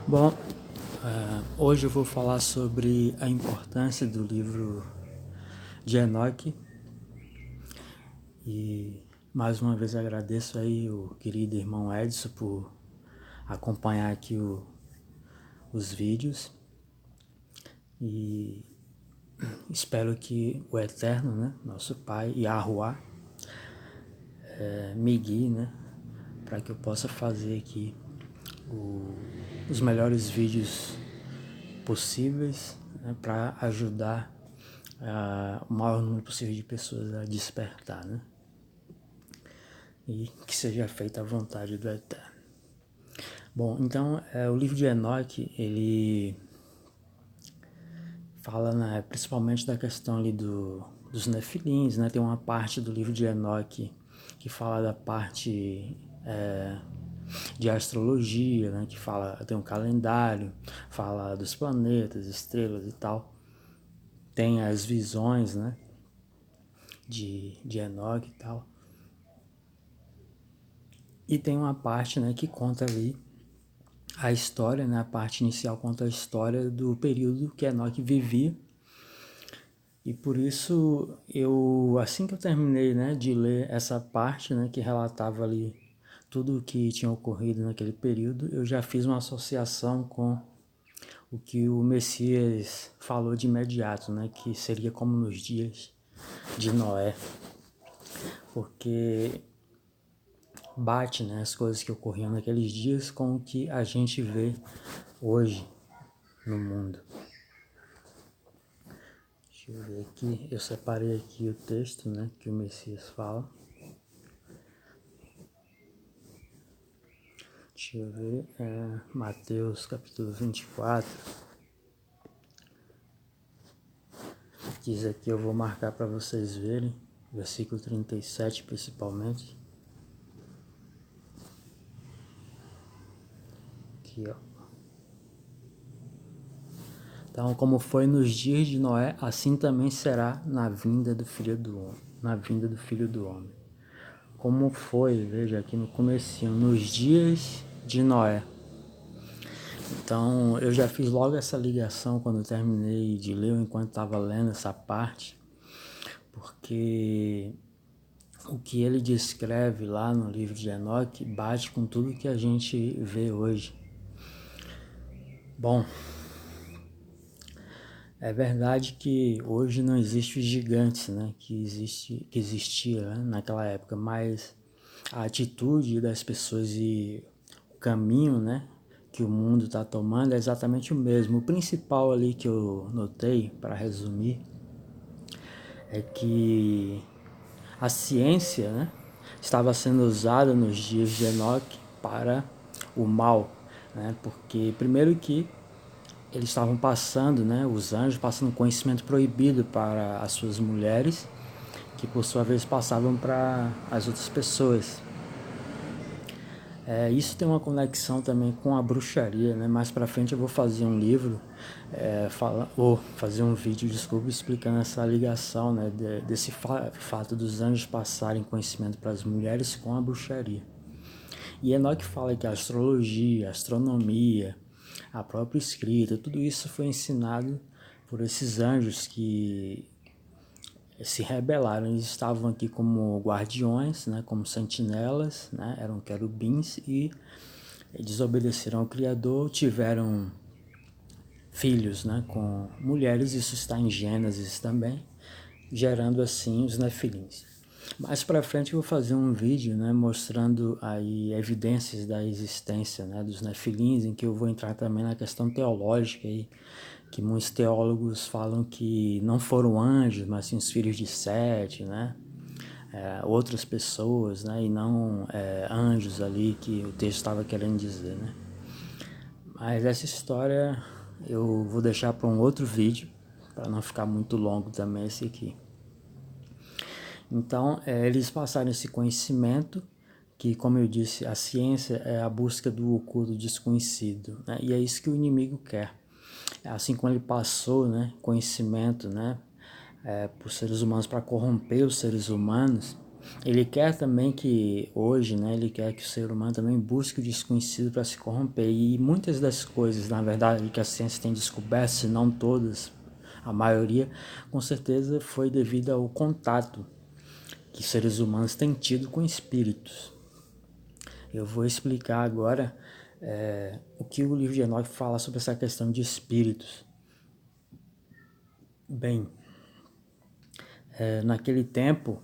Bom, hoje eu vou falar sobre a importância do livro de Enoque e mais uma vez agradeço aí o querido irmão Edson por acompanhar aqui os vídeos e espero que o Eterno, né, nosso Pai, Yahuwah, me guie, né, para que eu possa fazer aqui os melhores vídeos possíveis, né, para ajudar o maior número possível de pessoas a despertar, né? E que seja feita a vontade do Eterno. Bom, então o livro de Enoque, ele fala, né, principalmente da questão ali dos nefilins, né? Tem uma parte do livro de Enoque que fala da parte de astrologia, né? Que fala, tem um calendário, fala dos planetas, estrelas e tal. Tem as visões, né, de Enoque e tal. E tem uma parte, né, que conta ali a história, né, a parte inicial conta a história do período que Enoque vivia. E por isso assim que eu terminei, né, de ler essa parte, né, que relatava ali tudo o que tinha ocorrido naquele período, eu já fiz uma associação com o que o Messias falou de imediato, né, que seria como nos dias de Noé, porque bate, né, as coisas que ocorriam naqueles dias com o que a gente vê hoje no mundo. Deixa eu ver aqui, eu separei aqui o texto, né, que o Messias fala. Deixa eu ver, Mateus capítulo 24. Diz aqui, eu vou marcar para vocês verem, versículo 37 principalmente. Aqui, ó. Então, como foi nos dias de Noé, assim também será na vinda do Filho do Homem. Na vinda do Filho do Homem. Como foi, veja aqui no comecinho, nos dias de Noé. Então, eu já fiz logo essa ligação quando eu terminei de ler, enquanto estava lendo essa parte, porque o que ele descreve lá no livro de Enoque bate com tudo que a gente vê hoje. Bom, é verdade que hoje não existe os gigantes, né, que existia, né, naquela época, mas a atitude das pessoas e o caminho, né, que o mundo está tomando é exatamente o mesmo. O principal ali que eu notei, para resumir, é que a ciência, né, estava sendo usada nos dias de Enoque para o mal, né, porque primeiro que eles estavam passando, né, os anjos passando conhecimento proibido para as suas mulheres, que por sua vez passavam para as outras pessoas. Isso tem uma conexão também com a bruxaria, né? Mais para frente eu vou fazer um livro, ou fazer um vídeo, desculpa, explicando essa ligação, né, desse fato dos anjos passarem conhecimento para as mulheres com a bruxaria. E Enoque fala que a astrologia, a astronomia, a própria escrita, tudo isso foi ensinado por esses anjos que se rebelaram. Eles estavam aqui como guardiões, né, como sentinelas, né, eram querubins e desobedeceram ao Criador, tiveram filhos, né, com mulheres, isso está em Gênesis também, gerando assim os nefilins. Mais para frente eu vou fazer um vídeo, né, mostrando aí evidências da existência, né, dos nefilins, em que eu vou entrar também na questão teológica aí, que muitos teólogos falam que não foram anjos, mas sim os filhos de Sete, né, outras pessoas, né, e não anjos ali que o texto estava querendo dizer, né. Mas essa história eu vou deixar para um outro vídeo, para não ficar muito longo também esse aqui. Então, eles passaram esse conhecimento, que, como eu disse, a ciência é a busca do oculto desconhecido, né? E é isso que o inimigo quer. Assim como ele passou, né, conhecimento, né, por seres humanos para corromper os seres humanos, ele quer também que hoje, né, ele quer que o ser humano também busque o desconhecido para se corromper. E muitas das coisas, na verdade, que a ciência tem descoberto, se não todas, a maioria, com certeza foi devido ao contato que seres humanos têm tido com espíritos. Eu vou explicar agora o que o livro de Enoque fala sobre essa questão de espíritos. Bem, naquele tempo,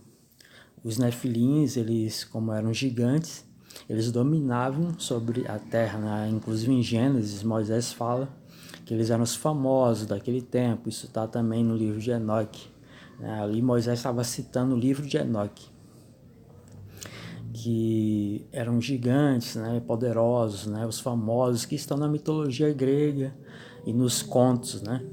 os nefilins, eles, como eram gigantes, eles dominavam sobre a terra, né? Inclusive em Gênesis, Moisés fala que eles eram os famosos daquele tempo. Isso está também no livro de Enoque, né? Ali Moisés estava citando o livro de Enoque, que eram gigantes, né, poderosos, né, os famosos que estão na mitologia grega e nos contos, né,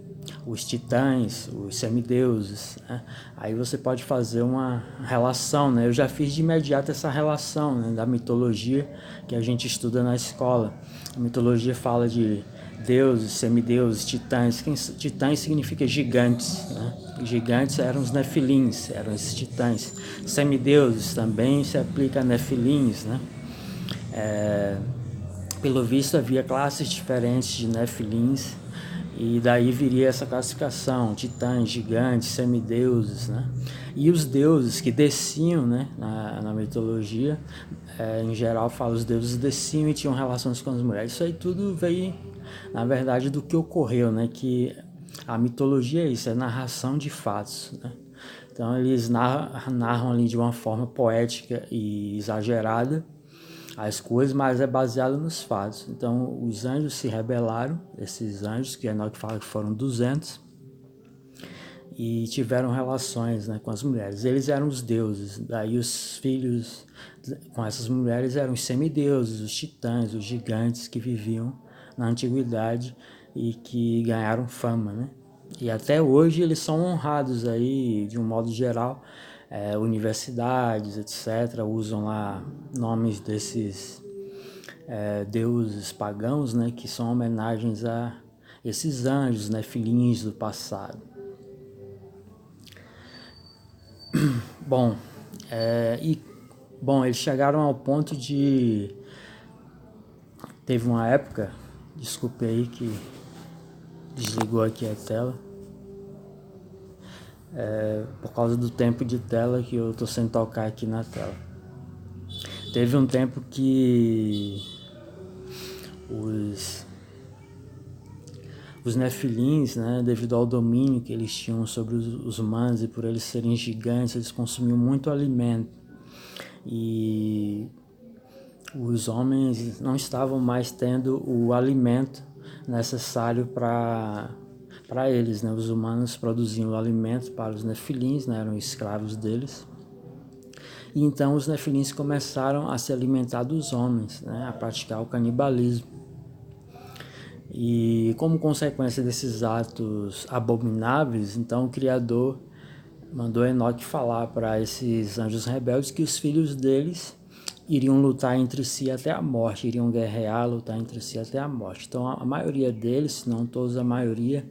os titãs, os semideuses, né. Aí você pode fazer uma relação, né, eu já fiz de imediato essa relação, né, da mitologia que a gente estuda na escola. A mitologia fala de deuses, semideuses, titãs. Titãs significa gigantes, né? Gigantes eram os nefilins, eram esses titãs. Semideuses também se aplica a nefilins, né? Pelo visto havia classes diferentes de nefilins e daí viria essa classificação: titãs, gigantes, semideuses, né? E os deuses que desciam, né, na mitologia, em geral fala, os deuses desciam e tinham relações com as mulheres. Isso aí tudo veio, na verdade, do que ocorreu, né? Que a mitologia é isso, é narração de fatos, né? Então eles narram ali de uma forma poética e exagerada as coisas, mas é baseado nos fatos. Então os anjos se rebelaram, esses anjos que Enoque fala que foram 200, e tiveram relações, né, com as mulheres. Eles eram os deuses, daí os filhos com essas mulheres eram os semideuses, os titãs, os gigantes que viviam na antiguidade e que ganharam fama, né? E até hoje eles são honrados aí, de um modo geral, universidades, etc., usam lá nomes desses deuses pagãos, né, que são homenagens a esses anjos, né, filhinhos do passado. Bom, eles chegaram ao ponto de... Teve uma época, desculpe aí que desligou aqui a tela, por causa do tempo de tela que eu tô sem tocar aqui na tela. Teve um tempo que os nefilins, né, devido ao domínio que eles tinham sobre os humanos e por eles serem gigantes, eles consumiam muito alimento. E os homens não estavam mais tendo o alimento necessário para eles, né? Os humanos produziam o alimento para os nefilins, né? Eram escravos deles. E então os nefilins começaram a se alimentar dos homens, né? A praticar o canibalismo. E como consequência desses atos abomináveis, então o Criador mandou Enoque falar para esses anjos rebeldes que os filhos deles iriam lutar entre si até a morte, iriam guerrear, lutar entre si até a morte. Então a maioria deles, se não todos, a maioria,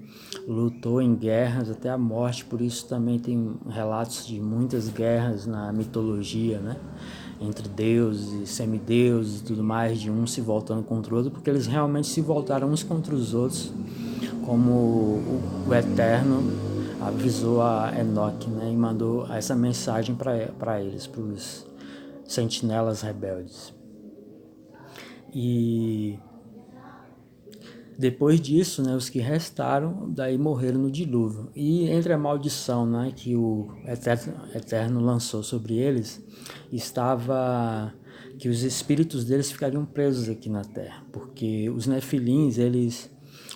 lutou em guerras até a morte. Por isso também tem relatos de muitas guerras na mitologia, né? Entre deuses, semideuses e tudo mais, de um se voltando contra o outro, porque eles realmente se voltaram uns contra os outros, como o Eterno avisou a Enoque, né? E mandou essa mensagem para eles, para os sentinelas rebeldes. E depois disso, né, os que restaram daí morreram no dilúvio. E entre a maldição, né, que o Eterno lançou sobre eles, estava que os espíritos deles ficariam presos aqui na terra, porque os nefilins,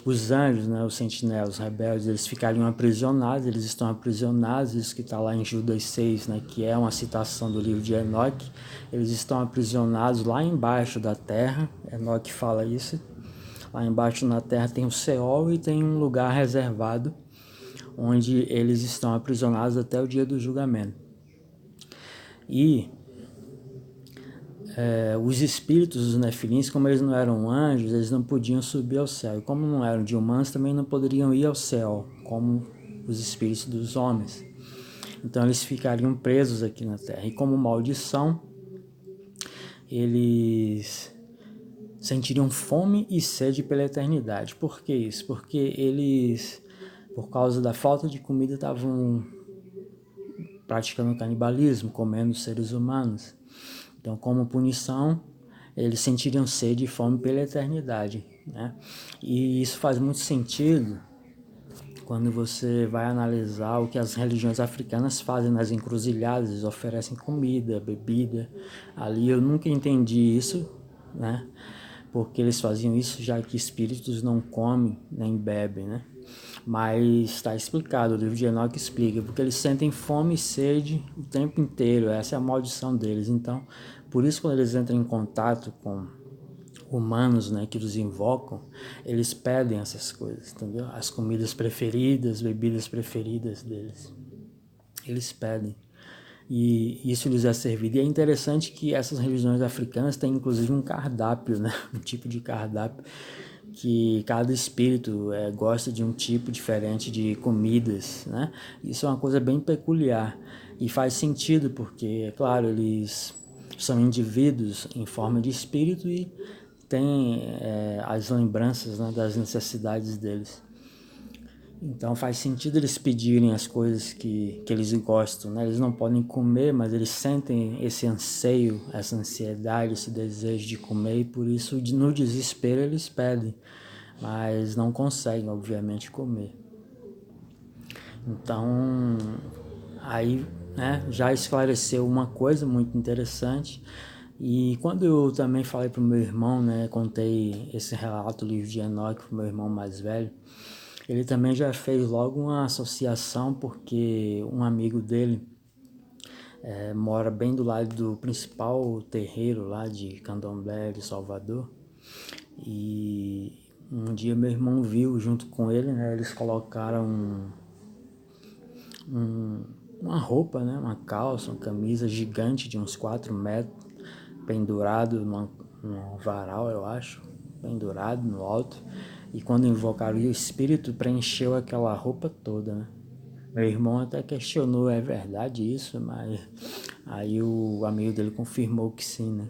os anjos, né, os sentinelas, os rebeldes, eles ficariam aprisionados, eles estão aprisionados, isso que está lá em Judas 6, né, que é uma citação do livro de Enoque. Eles estão aprisionados lá embaixo da terra, Enoque fala isso. Lá embaixo na terra tem o Seol e tem um lugar reservado onde eles estão aprisionados até o dia do julgamento. E os espíritos dos nefilins, como eles não eram anjos, eles não podiam subir ao céu. E como não eram de humanos, também não poderiam ir ao céu, como os espíritos dos homens. Então eles ficariam presos aqui na Terra. E como maldição, eles sentiriam fome e sede pela eternidade. Por que isso? Porque eles, por causa da falta de comida, estavam praticando canibalismo, comendo seres humanos. Então, como punição, eles sentiriam sede e fome pela eternidade, né? E isso faz muito sentido quando você vai analisar o que as religiões africanas fazem nas encruzilhadas. Eles oferecem comida, bebida. Ali eu nunca entendi isso, né? Porque eles faziam isso, já que espíritos não comem nem bebem, né? Mas está explicado, o livro de Enoque explica, porque eles sentem fome e sede o tempo inteiro, essa é a maldição deles. Então, por isso quando eles entram em contato com humanos, né, que os invocam, eles pedem essas coisas, entendeu? As comidas preferidas, bebidas preferidas deles, eles pedem. E isso lhes é servido. E é interessante que essas religiões africanas têm inclusive um cardápio, né? Um tipo de cardápio que cada espírito gosta de um tipo diferente de comidas, né? Isso é uma coisa bem peculiar e faz sentido porque, é claro, eles são indivíduos em forma de espírito e têm as lembranças, né, das necessidades deles. Então faz sentido eles pedirem as coisas que eles gostam, né? Eles não podem comer, mas eles sentem esse anseio, essa ansiedade, esse desejo de comer e por isso no desespero eles pedem, mas não conseguem, obviamente, comer. Então aí, né, já esclareceu uma coisa muito interessante. E quando eu também falei para o meu irmão, né, contei esse relato do livro de Enoque para o meu irmão mais velho, ele também já fez logo uma associação, porque um amigo dele mora bem do lado do principal terreiro lá de Candomblé de Salvador. E um dia meu irmão viu junto com ele, né, eles colocaram uma roupa, né, uma calça, uma camisa gigante de uns 4 metros, pendurado num varal, eu acho, pendurado no alto. E quando invocaram o espírito, preencheu aquela roupa toda, né? Meu irmão até questionou, é verdade isso? Mas aí o amigo dele confirmou que sim, né?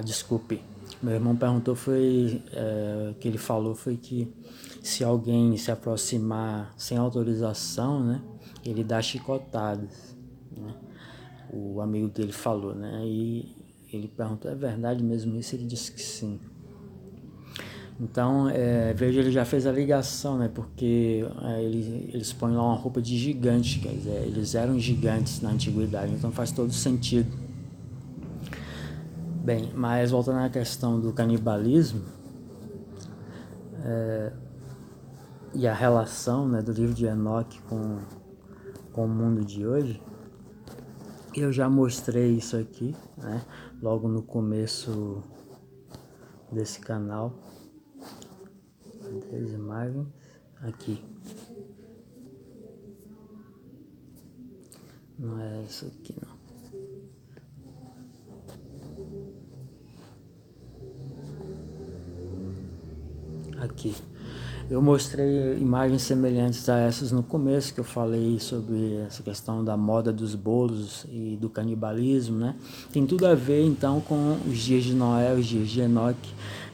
Desculpe. Meu irmão perguntou, que ele falou foi que se alguém se aproximar sem autorização, né? Ele dá chicotadas, né? O amigo dele falou, né? E ele perguntou, é verdade mesmo isso? Ele disse que sim. Então, veja, ele já fez a ligação, né? Porque eles põem lá uma roupa de gigante, quer dizer, eles eram gigantes na antiguidade, então faz todo sentido. Bem, mas voltando à questão do canibalismo e a relação, né, do livro de Enoque com o mundo de hoje, eu já mostrei isso aqui, né? Logo no começo desse canal. As imagens aqui. Não é isso aqui não. Aqui. Eu mostrei imagens semelhantes a essas no começo, que eu falei sobre essa questão da moda dos bolos e do canibalismo, né? Tem tudo a ver então com os dias de Noé, os dias de Enoque,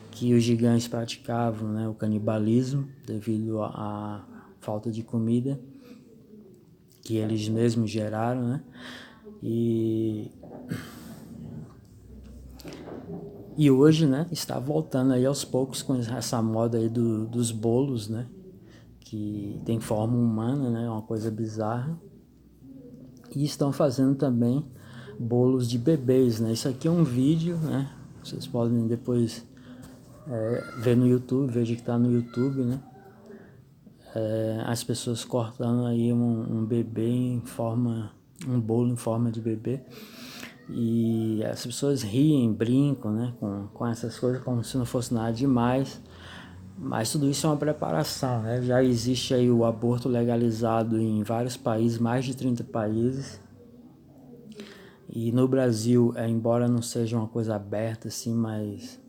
que os gigantes praticavam, né, o canibalismo devido à falta de comida que eles mesmos geraram, né? E hoje, né, está voltando aí aos poucos com essa moda aí dos bolos, né? Que tem forma humana, né? Uma coisa bizarra. E estão fazendo também bolos de bebês, né? Isso aqui é um vídeo, né? Vocês podem depois ver no YouTube, veja que está no YouTube, né? As pessoas cortando aí um bebê em forma, um bolo em forma de bebê. E as pessoas riem, brincam, né, com essas coisas como se não fosse nada demais, mas tudo isso é uma preparação, né? Já existe aí o aborto legalizado em vários países, mais de 30 países, e no Brasil, embora não seja uma coisa aberta assim, mas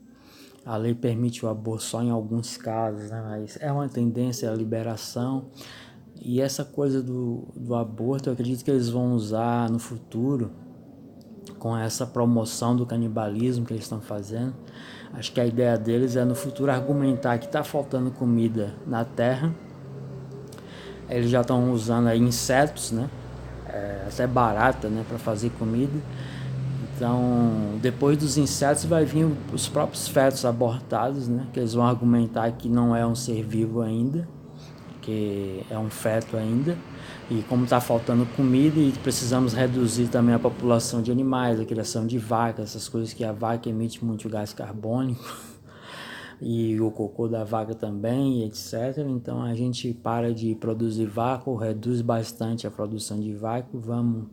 A lei permite o aborto só em alguns casos, né? Mas é uma tendência à liberação. E essa coisa do aborto, eu acredito que eles vão usar no futuro, com essa promoção do canibalismo que eles estão fazendo. Acho que a ideia deles é no futuro argumentar que está faltando comida na Terra. Eles já estão usando aí insetos, né? Até barata, né? Para fazer comida. Então, depois dos insetos vai vir os próprios fetos abortados, né? Que eles vão argumentar que não é um ser vivo ainda, que é um feto ainda. E como está faltando comida e precisamos reduzir também a população de animais, a criação de vacas, essas coisas que a vaca emite muito gás carbônico e o cocô da vaca também, etc. Então a gente para de produzir vaca ou reduz bastante a produção de vaca e vamos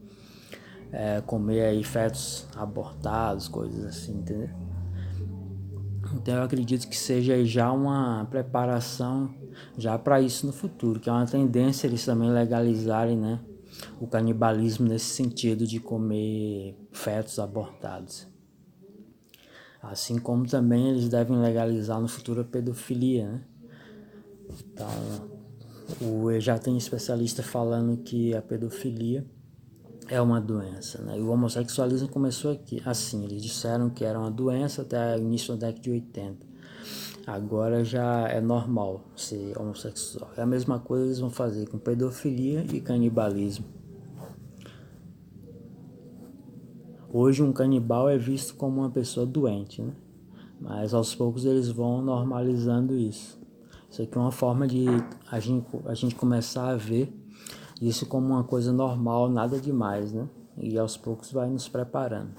comer aí fetos abortados, coisas assim, entendeu? Então eu acredito que seja já uma preparação já para isso no futuro, que é uma tendência eles também legalizarem, né, o canibalismo nesse sentido de comer fetos abortados. Assim como também eles devem legalizar no futuro a pedofilia, né? Então, já tem especialista falando que a pedofilia é uma doença, né? E o homossexualismo começou aqui, assim, eles disseram que era uma doença até o início da década de 80. Agora já é normal ser homossexual. É a mesma coisa eles vão fazer com pedofilia e canibalismo. Hoje um canibal é visto como uma pessoa doente, né? Mas aos poucos eles vão normalizando isso. Isso aqui é uma forma de a gente começar a ver isso como uma coisa normal, nada demais, né? E aos poucos vai nos preparando.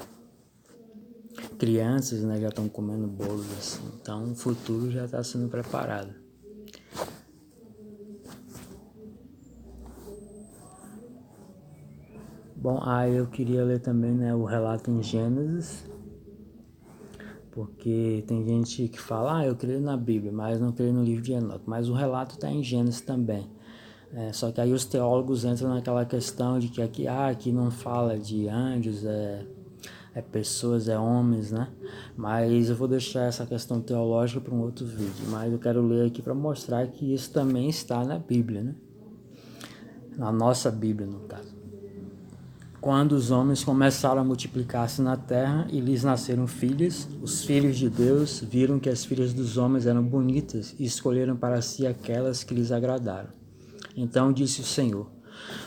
Crianças, né, já estão comendo bolos assim, então o futuro já está sendo preparado. Bom, aí eu queria ler também, né, o relato em Gênesis, porque tem gente que fala, eu creio na Bíblia, mas não creio no livro de Enoque, mas o relato está em Gênesis também. Só que aí os teólogos entram naquela questão de que aqui não fala de anjos, pessoas, homens, né? Mas eu vou deixar essa questão teológica para um outro vídeo, mas eu quero ler aqui para mostrar que isso também está na Bíblia, né? Na nossa Bíblia, no caso. Quando os homens começaram a multiplicar-se na terra e lhes nasceram filhas, os filhos de Deus viram que as filhas dos homens eram bonitas e escolheram para si aquelas que lhes agradaram. Então disse o Senhor: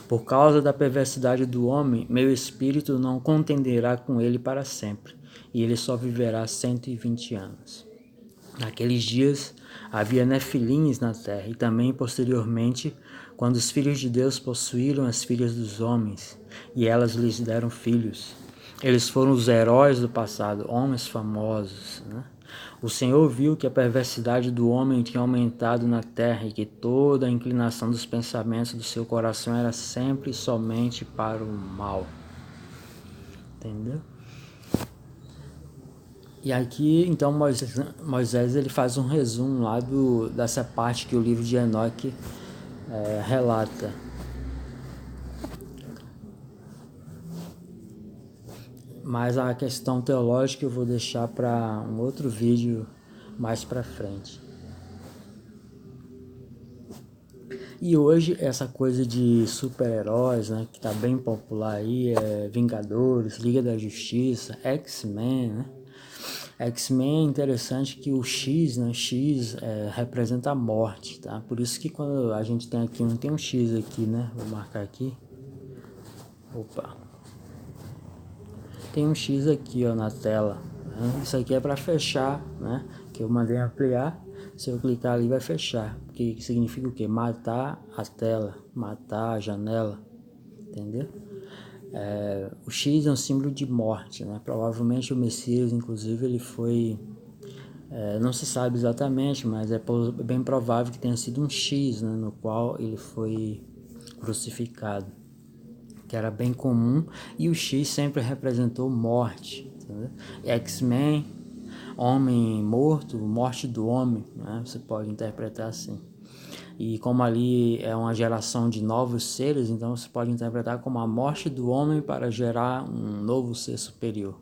por causa da perversidade do homem, meu espírito não contenderá com ele para sempre, e ele só viverá 120 anos. Naqueles dias havia nefilins na terra, e também posteriormente, quando os filhos de Deus possuíram as filhas dos homens, e elas lhes deram filhos. Eles foram os heróis do passado, homens famosos, né? O Senhor viu que a perversidade do homem tinha aumentado na terra e que toda a inclinação dos pensamentos do seu coração era sempre e somente para o mal. Entendeu? E aqui, então, Moisés ele faz um resumo lá dessa parte que o livro de Enoque relata. Mas a questão teológica eu vou deixar para um outro vídeo mais para frente. E hoje essa coisa de super-heróis, né, que tá bem popular aí, Vingadores, Liga da Justiça, X-Men, né? X-Men é interessante que o X, né, X representa a morte, tá? Por isso que quando a gente tem aqui, não tem um X aqui, né? Vou marcar aqui. Opa. Tem um X aqui, ó, na tela. Né? Isso aqui é para fechar, né? Que eu mandei ampliar. Se eu clicar ali vai fechar. Que significa o quê? Matar a tela, matar a janela, entendeu? O X é um símbolo de morte, né? Provavelmente o Messias, inclusive, ele foi... não se sabe exatamente, mas é bem provável que tenha sido um X, né? No qual ele foi crucificado, que era bem comum, e o X sempre representou morte, entendeu? X-Men, homem morto, morte do homem, né? Você pode interpretar assim. E como ali é uma geração de novos seres, então você pode interpretar como a morte do homem para gerar um novo ser superior.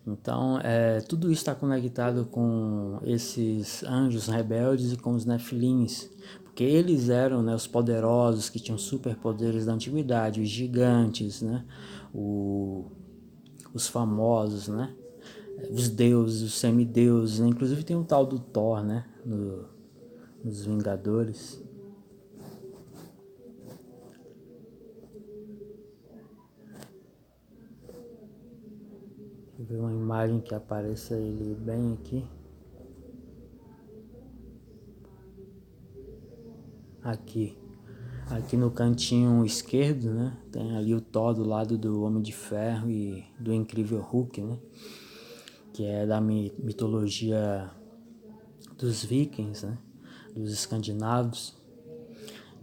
Então, tudo isso está conectado com esses anjos rebeldes e com os nefilins, porque eles eram, né, os poderosos que tinham superpoderes da antiguidade, os gigantes, né, os famosos, né, os deuses, os semideuses, né? Inclusive tem um tal do Thor, né, nos Vingadores. Deixa eu ver uma imagem que apareça ele bem aqui. Aqui no cantinho esquerdo, né, tem ali o Thor do lado do Homem de Ferro e do Incrível Hulk, né, que é da mitologia dos vikings, né, dos escandinavos.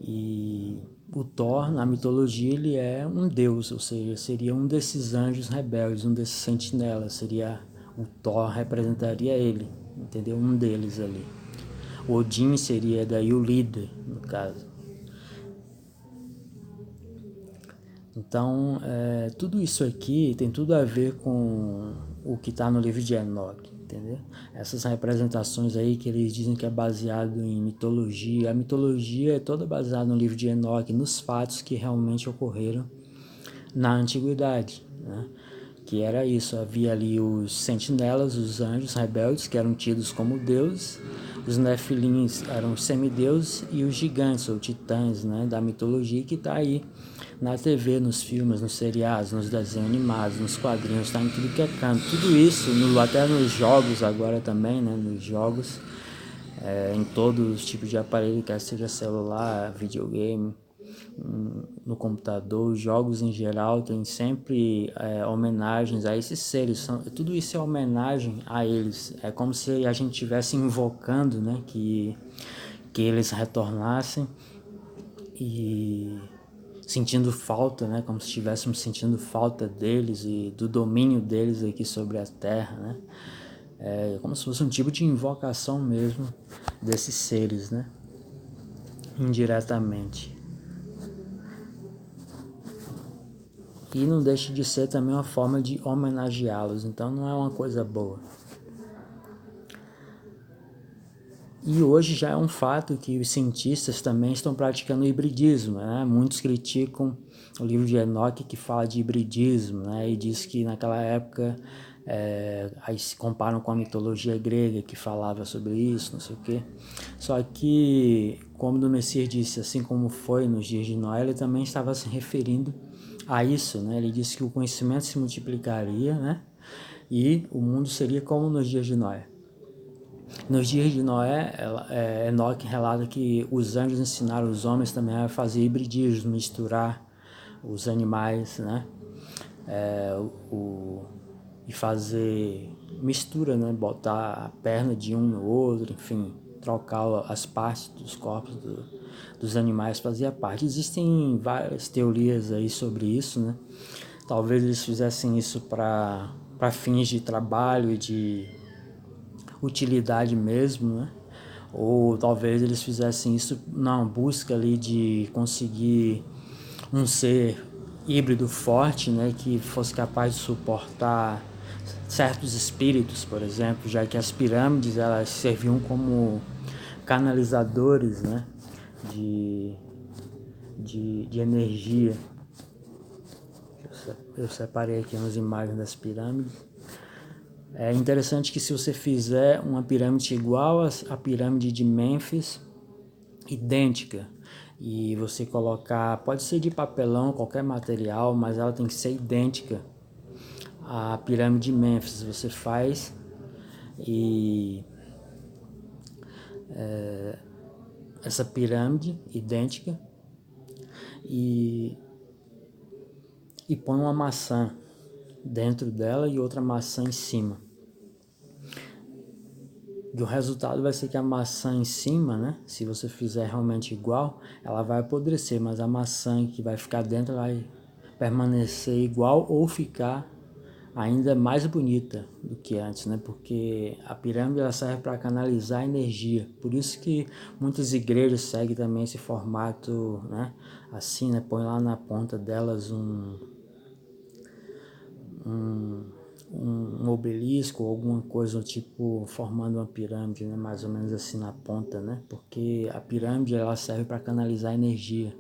E o Thor, na mitologia, ele é um deus, ou seja, seria um desses anjos rebeldes, um desses sentinelas, seria o Thor, representaria ele, entendeu? Um deles ali. O Odin seria daí o líder, no caso. Então, tudo isso aqui tem tudo a ver com o que está no livro de Enoque, entendeu? Essas representações aí que eles dizem que é baseado em mitologia, a mitologia é toda baseada no livro de Enoque, nos fatos que realmente ocorreram na antiguidade, né? Que era isso, havia ali os sentinelas, os anjos rebeldes, que eram tidos como deuses, os nefilins eram os semideuses e os gigantes, ou titãs, né, da mitologia, que está aí na TV, nos filmes, nos seriados, nos desenhos animados, nos quadrinhos, está em tudo que é canto. Tudo isso, até nos jogos agora também, né, nos jogos, em todos os tipos de aparelho, quer seja celular, videogame, no computador, jogos em geral, tem sempre homenagens a esses seres. Tudo isso é homenagem a eles. É como se a gente estivesse invocando, né, que eles retornassem e sentindo falta, né, como se estivéssemos sentindo falta deles e do domínio deles aqui sobre a Terra, né? É como se fosse um tipo de invocação mesmo desses seres, né? Indiretamente. E não deixa de ser também uma forma de homenageá-los, então não é uma coisa boa. E hoje já é um fato que os cientistas também estão praticando o hibridismo, né? Muitos criticam o livro de Enoque que fala de hibridismo, né? E diz que naquela época aí se comparam com a mitologia grega que falava sobre isso, não sei o quê. Só que, como o Messias disse, assim como foi nos dias de Noé, ele também estava se referindo a isso, né? Ele disse que o conhecimento se multiplicaria, né? E o mundo seria como nos dias de Noé. Nos dias de Noé, Enoque relata que os anjos ensinaram os homens também a fazer hibridismo, misturar os animais, né? E fazer mistura, né? Botar a perna de um no outro, enfim, trocar as partes dos corpos dos animais, fazia parte. Existem várias teorias aí sobre isso, né? Talvez eles fizessem isso para fins de trabalho e de utilidade mesmo, né? Ou talvez eles fizessem isso na busca ali de conseguir um ser híbrido forte, né, que fosse capaz de suportar certos espíritos, por exemplo, já que as pirâmides elas serviam como canalizadores, né, de energia. Eu separei aqui umas imagens das pirâmides. É interessante que se você fizer uma pirâmide igual à pirâmide de Mênfis, idêntica, e você colocar, pode ser de papelão, qualquer material, mas ela tem que ser idêntica à pirâmide de Mênfis. Você faz e essa pirâmide idêntica e põe uma maçã dentro dela e outra maçã em cima. E o resultado vai ser que a maçã em cima, né, se você fizer realmente igual, ela vai apodrecer, mas a maçã que vai ficar dentro vai permanecer igual ou ficar ainda mais bonita do que antes, né? Porque a pirâmide ela serve para canalizar energia. Por isso que muitas igrejas seguem também esse formato, né? Assim, né? Põe lá na ponta delas um obelisco ou alguma coisa tipo formando uma pirâmide, né? Mais ou menos assim na ponta, né? Porque a pirâmide ela serve para canalizar energia.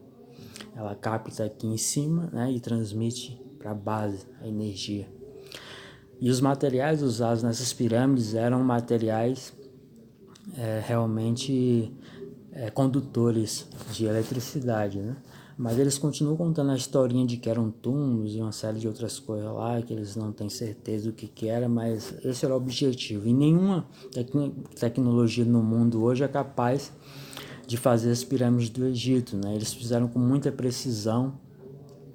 Ela capta aqui em cima, né? E transmite para a base a energia. E os materiais usados nessas pirâmides eram materiais realmente condutores de eletricidade, né? Mas eles continuam contando a historinha de que eram túmulos e uma série de outras coisas lá, que eles não têm certeza do que era, mas esse era o objetivo. E nenhuma tecnologia no mundo hoje é capaz de fazer as pirâmides do Egito, né? Eles fizeram com muita precisão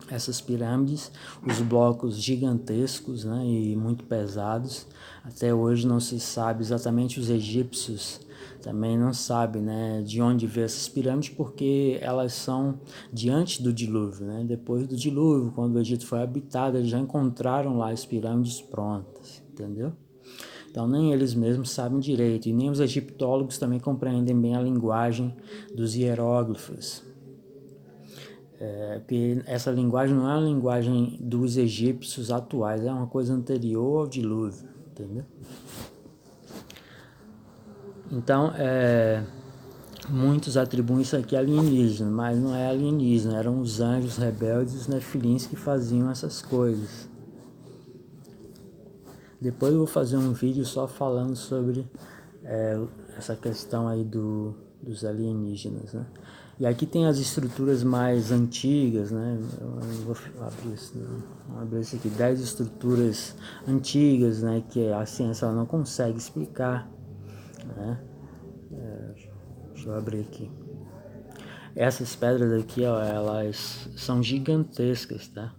essas pirâmides, os blocos gigantescos, né, e muito pesados. Até hoje não se sabe exatamente, os egípcios também não sabem, né, de onde veio essas pirâmides, porque elas são de antes do dilúvio, né? Depois do dilúvio, quando o Egito foi habitado, eles já encontraram lá as pirâmides prontas, entendeu? Então nem eles mesmos sabem direito, e nem os egiptólogos também compreendem bem a linguagem dos hieróglifos. Porque essa linguagem não é a linguagem dos egípcios atuais, é uma coisa anterior ao dilúvio, entendeu? Então, muitos atribuem isso aqui a alienígena, mas não é alienígena, eram os anjos rebeldes e os nefilins que faziam essas coisas. Depois eu vou fazer um vídeo só falando sobre essa questão aí dos alienígenas, né? E aqui tem as estruturas mais antigas, né? Eu vou abrir isso, vou abrir isso aqui, 10 estruturas antigas, né? Que a ciência não consegue explicar, né? Deixa eu abrir aqui. Essas pedras aqui, ó, elas são gigantescas, tá?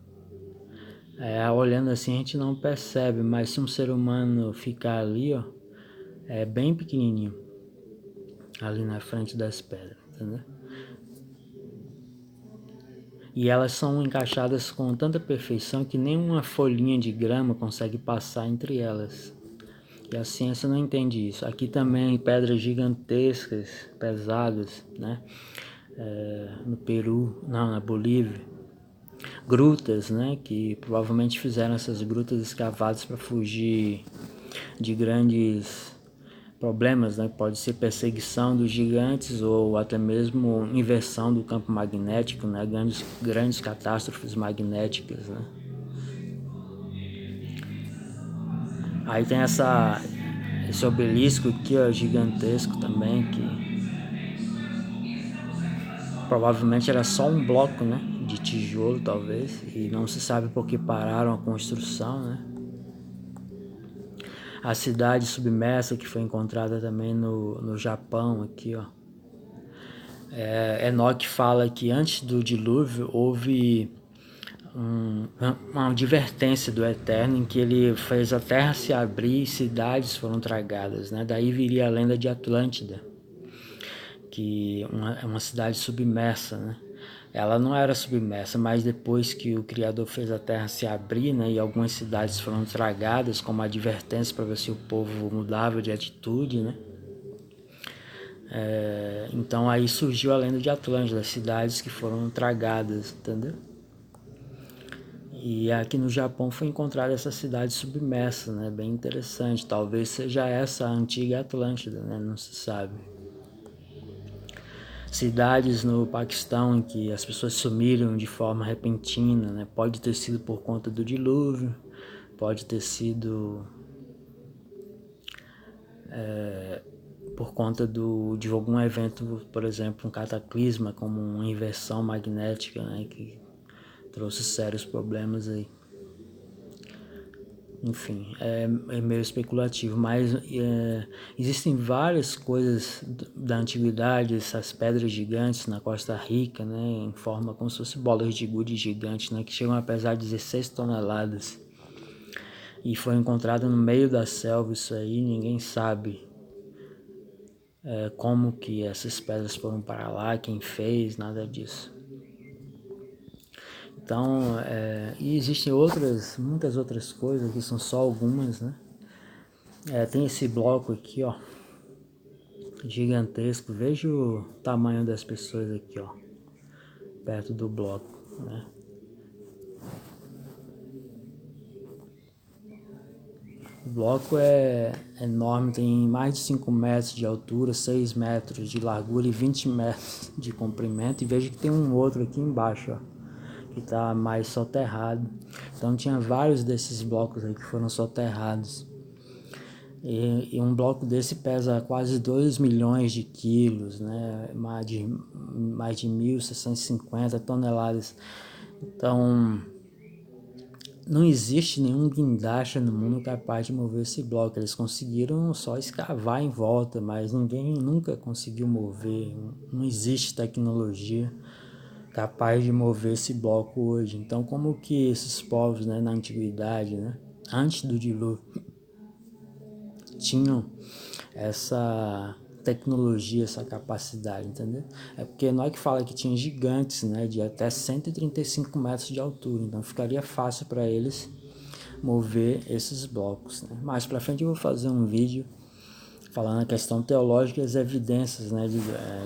Olhando assim a gente não percebe, mas se um ser humano ficar ali, ó, é bem pequenininho, ali na frente das pedras, entendeu? E elas são encaixadas com tanta perfeição que nenhuma folhinha de grama consegue passar entre elas. E a ciência não entende isso. Aqui também pedras gigantescas, pesadas, né? No Peru, não, na Bolívia. Grutas, né? Que provavelmente fizeram essas grutas escavadas para fugir de grandes problemas, né? Pode ser perseguição dos gigantes ou até mesmo inversão do campo magnético, né? Grandes catástrofes magnéticas, né? Aí tem esse obelisco aqui, ó, gigantesco também, que provavelmente era só um bloco, né? De tijolo, talvez, e não se sabe por que pararam a construção, né? A cidade submersa que foi encontrada também no Japão, aqui, ó. Enoque fala que antes do dilúvio houve uma advertência do Eterno em que ele fez a terra se abrir e cidades foram tragadas, né? Daí viria a lenda de Atlântida, que é uma cidade submersa, né? Ela não era submersa, mas depois que o Criador fez a terra se abrir, né, e algumas cidades foram tragadas como advertência para ver se o povo mudava de atitude, né? Então aí surgiu a lenda de Atlântida, as cidades que foram tragadas, entendeu? E aqui no Japão foi encontrada essa cidade submersa, né? Bem interessante. Talvez seja essa a antiga Atlântida, né? Não se sabe. Cidades no Paquistão em que as pessoas sumiram de forma repentina, né? Pode ter sido por conta do dilúvio, pode ter sido por conta de algum evento, por exemplo, um cataclisma, como uma inversão magnética, né? Que trouxe sérios problemas aí. Enfim, é meio especulativo, mas existem várias coisas da antiguidade, essas pedras gigantes na Costa Rica, né, em forma como se fossem bolas de gude gigantes, né, que chegam a pesar 16 toneladas. E foi encontrado no meio da selva isso aí, ninguém sabe como que essas pedras foram para lá, quem fez, nada disso. Então, e existem muitas outras coisas, que são só algumas, né? Tem esse bloco aqui, ó, gigantesco. Veja o tamanho das pessoas aqui, ó, perto do bloco, né? bloco é enorme, tem mais de 5 metros de altura, 6 metros de largura e 20 metros de comprimento. E veja que tem um outro aqui embaixo, ó, que está mais soterrado. Então tinha vários desses blocos aí que foram soterrados. E um bloco desse pesa quase 2 milhões de quilos, né? Mais de 1.650 toneladas. Então, não existe nenhum guindaste no mundo capaz de mover esse bloco. Eles conseguiram só escavar em volta, mas ninguém nunca conseguiu mover. Não existe tecnologia capaz de mover esse bloco hoje. Então, como que esses povos, né, na antiguidade, né, antes do dilúvio, tinham essa tecnologia, essa capacidade, entendeu? É porque nós que fala que tinha gigantes, né, de até 135 metros de altura, então ficaria fácil para eles mover esses blocos, né? Mais para frente eu vou fazer um vídeo falando a questão teológica e as evidências, né,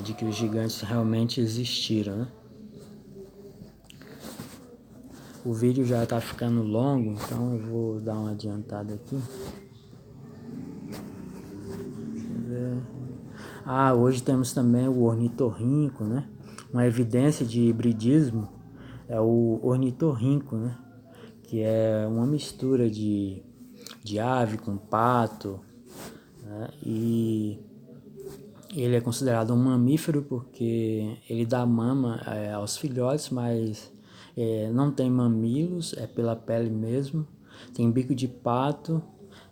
de que os gigantes realmente existiram, né? O vídeo já está ficando longo, então eu vou dar uma adiantada aqui. Hoje temos também o ornitorrinco, né? Uma evidência de hibridismo é o ornitorrinco, né? Que é uma mistura de ave com pato, né? E ele é considerado um mamífero porque ele dá mama aos filhotes, mas não tem mamilos, é pela pele mesmo. Tem bico de pato,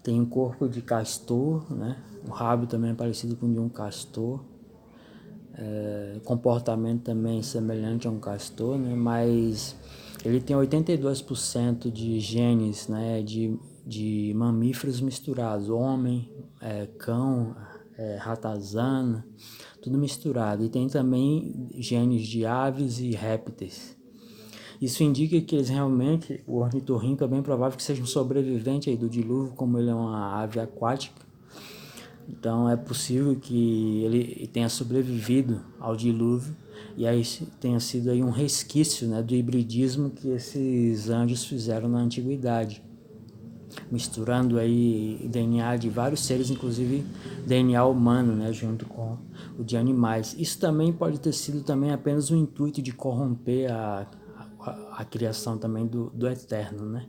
tem um corpo de castor, né? O rabo também é parecido com o de um castor. Comportamento também semelhante a um castor, né? Mas ele tem 82% de genes, né? de mamíferos misturados, homem, cão, ratazana, tudo misturado. E tem também genes de aves e répteis. Isso indica que eles realmente, o ornitorrinco é bem provável que seja um sobrevivente aí do dilúvio, como ele é uma ave aquática. Então é possível que ele tenha sobrevivido ao dilúvio e aí tenha sido aí um resquício, né, do hibridismo que esses anjos fizeram na antiguidade, misturando aí DNA de vários seres, inclusive DNA humano, né, junto com o de animais. Isso também pode ter sido também apenas um intuito de corromper a criação também do Eterno, né?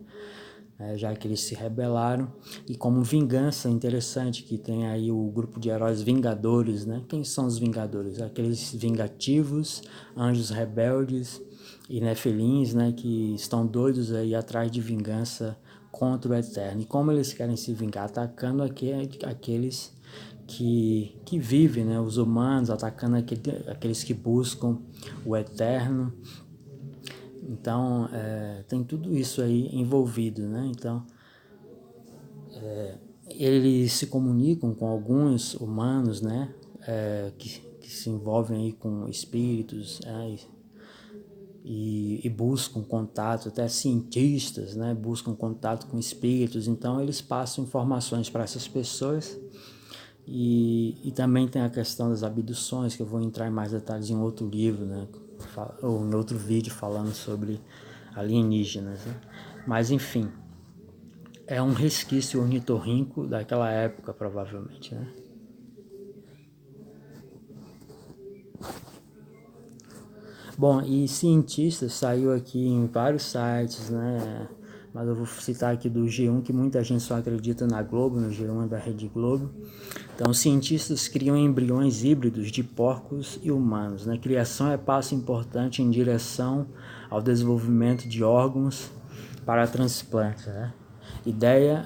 Já que eles se rebelaram, e como vingança, interessante que tem aí o grupo de heróis vingadores, né? Quem são os vingadores? Aqueles vingativos, anjos rebeldes e nefilins, né? Que estão doidos aí atrás de vingança contra o Eterno. E como eles querem se vingar? Atacando aqueles que vivem, né? Os humanos, atacando aqueles que buscam o Eterno. Então, tem tudo isso aí envolvido, né? Então, eles se comunicam com alguns humanos, né? Que se envolvem aí com espíritos, e buscam contato, até cientistas, né? Buscam contato com espíritos. Então, eles passam informações para essas pessoas. E também tem a questão das abduções, que eu vou entrar em mais detalhes em outro livro, né? Ou em outro vídeo falando sobre alienígenas, né? Mas enfim, é um resquício ornitorrinco daquela época, provavelmente, né? Bom, e cientistas saiu aqui em vários sites, né? Mas eu vou citar aqui do G1, que muita gente só acredita na Globo, no G1 da Rede Globo. Então, cientistas criam embriões híbridos de porcos e humanos, né? Criação é passo importante em direção ao desenvolvimento de órgãos para transplante, né? Ideia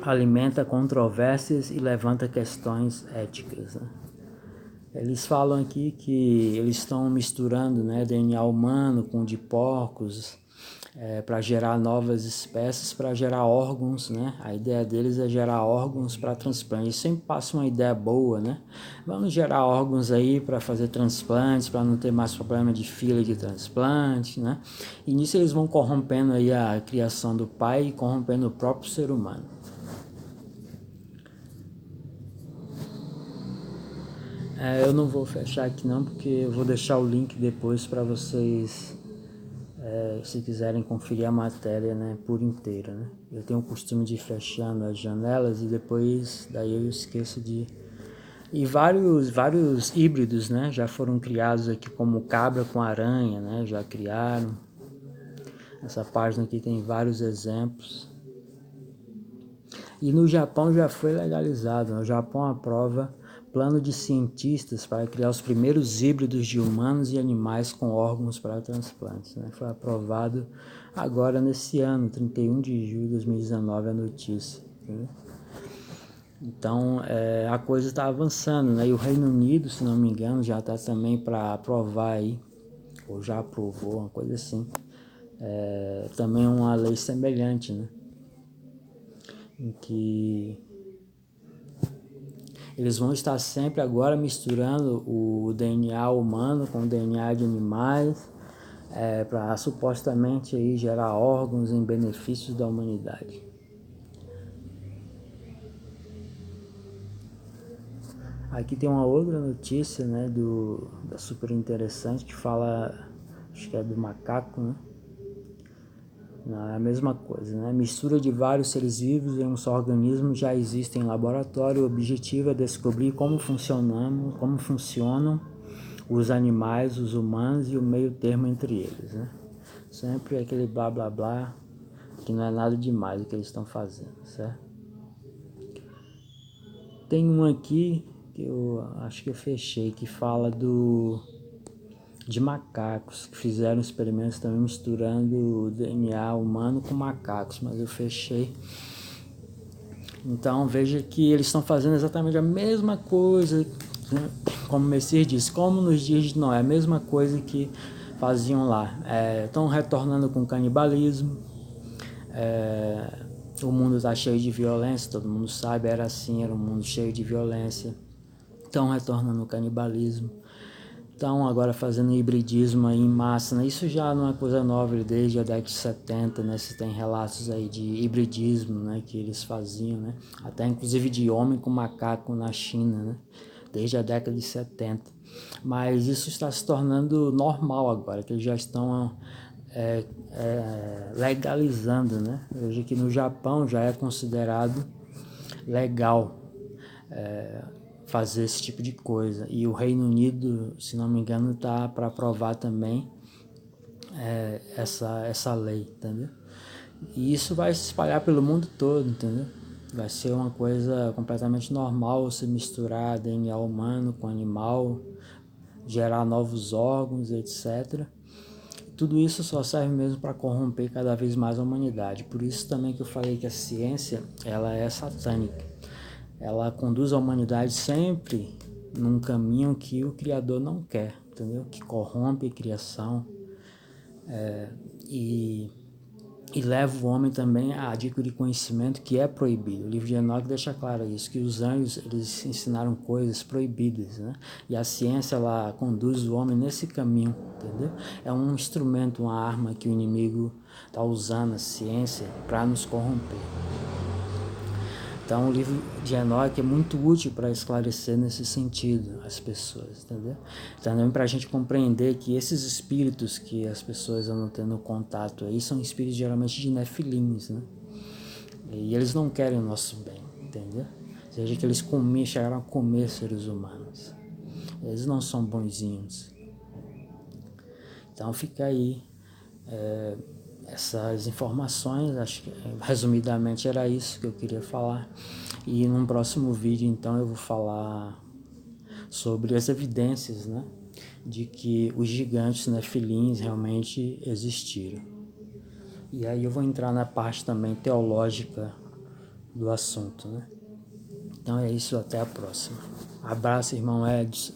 alimenta controvérsias e levanta questões éticas, né? Eles falam aqui que eles estão misturando, né, DNA humano com de porcos para gerar novas espécies, para gerar órgãos, né? A ideia deles é gerar órgãos para transplante. Eles sempre passam uma ideia boa, né? Vamos gerar órgãos aí para fazer transplantes, para não ter mais problema de fila de transplante, né? E nisso eles vão corrompendo aí a criação do pai e corrompendo o próprio ser humano. Eu não vou fechar aqui não, porque eu vou deixar o link depois para vocês se quiserem conferir a matéria, né, por inteira, né. Eu tenho o costume de ir fechando as janelas e depois daí eu esqueço de... E vários híbridos, né, já foram criados aqui, como cabra com aranha, né, já criaram. Essa página aqui tem vários exemplos. E no Japão já foi legalizado. O Japão aprova plano de cientistas para criar os primeiros híbridos de humanos e animais com órgãos para transplantes, né? Foi aprovado agora nesse ano, 31 de julho de 2019, a notícia. Né? Então, a coisa está avançando, né? E o Reino Unido, se não me engano, já está também para aprovar aí, ou já aprovou, uma coisa assim. Também uma lei semelhante, né? Em que eles vão estar sempre agora misturando o DNA humano com o DNA de animais, para supostamente aí gerar órgãos em benefício da humanidade. Aqui tem uma outra notícia, né, da super interessante, que fala, acho que é do macaco, né? Não, é a mesma coisa, né? Mistura de vários seres vivos em um só organismo já existe em laboratório. O objetivo é descobrir como funcionam os animais, os humanos e o meio termo entre eles, né? Sempre aquele blá blá blá, que não é nada demais o que eles estão fazendo, certo? Tem um aqui que eu acho que eu fechei, que fala de macacos, que fizeram experimentos também misturando o DNA humano com macacos, mas eu fechei. Então veja que eles estão fazendo exatamente a mesma coisa, né? Como o Messias disse, como nos dias de Noé, a mesma coisa que faziam lá. Estão retornando com canibalismo. O mundo está cheio de violência, todo mundo sabe, era assim, era um mundo cheio de violência. Estão retornando o canibalismo. Estão agora fazendo hibridismo aí em massa, né? Isso já não é coisa nova, desde a década de 70, né? Você tem relatos aí de hibridismo, né? Que eles faziam, né? Até inclusive de homem com macaco na China, né? Desde a década de 70. Mas isso está se tornando normal agora, que eles já estão legalizando, né? Hoje aqui no Japão já é considerado legal fazer esse tipo de coisa. E o Reino Unido, se não me engano, está para aprovar também essa lei, entendeu? E isso vai se espalhar pelo mundo todo, entendeu? Vai ser uma coisa completamente normal você misturar DNA humano com animal, gerar novos órgãos, etc. Tudo isso só serve mesmo para corromper cada vez mais a humanidade. Por isso também que eu falei que a ciência, ela é satânica. Ela conduz a humanidade sempre num caminho que o Criador não quer, entendeu? Que corrompe a criação e leva o homem também a adquirir conhecimento que é proibido. O livro de Enoque deixa claro isso, que os anjos eles ensinaram coisas proibidas, né? E a ciência ela conduz o homem nesse caminho, entendeu? É um instrumento, uma arma que o inimigo está usando, a ciência, para nos corromper. Então o livro de Enoque é muito útil para esclarecer nesse sentido as pessoas, entendeu? Também para a gente compreender que esses espíritos que as pessoas andam tendo contato aí são espíritos geralmente de nefilins, né? E eles não querem o nosso bem, entendeu? Ou seja, que eles chegaram a comer seres humanos. Eles não são bonzinhos. Então fica aí essas informações, acho que resumidamente era isso que eu queria falar. E num próximo vídeo então eu vou falar sobre as evidências, né, de que os gigantes nefilins realmente existiram. E aí eu vou entrar na parte também teológica do assunto, né? Então é isso, até a próxima. Abraço, irmão Edson.